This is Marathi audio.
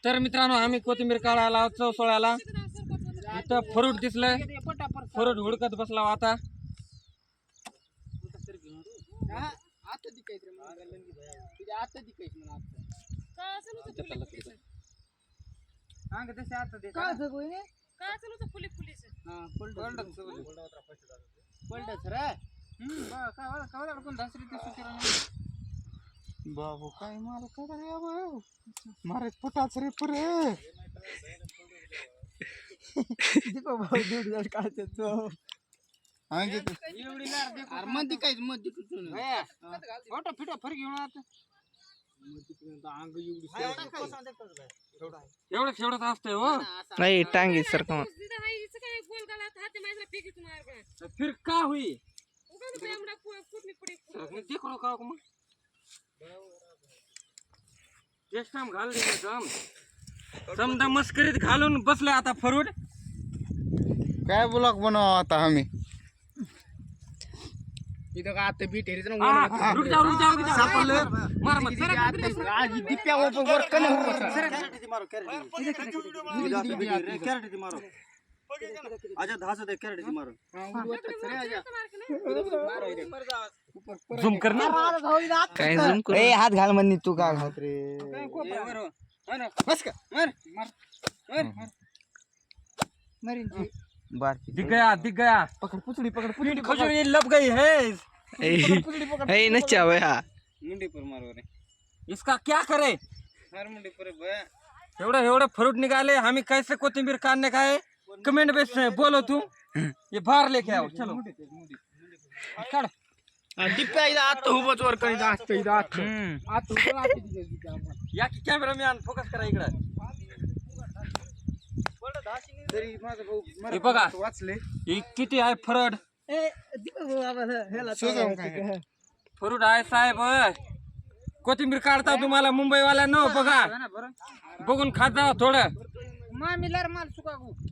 तर मित्रांनो आम्ही कोथिंबीर काढायला चौसळ्याला इथं फ्रूट दिसलंय फ्रूट हुडकत बसला आता बाबू काय मला काय मारे पोटाच रे पुरे एवढंच असतंय हो नाही टांगी सरका फिर का हुई देखो का मग टेस्ट टाइम घाल दे समजा मस्करीत घालून बसले आता फ्रूट काय ब्लॉग बनवा आता आम्ही रुक जा सापडलं मार मत अच्छा धास दे कॅरेट मारो झूम करना काय झूम कर ए हात घाल म्हणनी तू का घालत रे बस का मार बार दिख गया पकड़ पुचड़ी खजूरी लब गई है ए नच्चा भैया मुंडी पर मारो रे इसका क्या करे हर मुंडी पर एवढे फ्रूट निकाले हमें कैसे कोथिंबीर काटने का है कमेंट में बोलो तू ये बाहर लेके आओ चलो काढ डिप्पा इथं आत उभंच वर करीत असतं इथं आत या की कॅमेरामॅन फोकस करा इकडे हे बघा वाचले ही किती आहे फ्रूट फ्रूट आहे साहेब कोथिंबीर काढता तुम्हाला मुंबईवाल्यांनो बघा बघून खात जा थोडं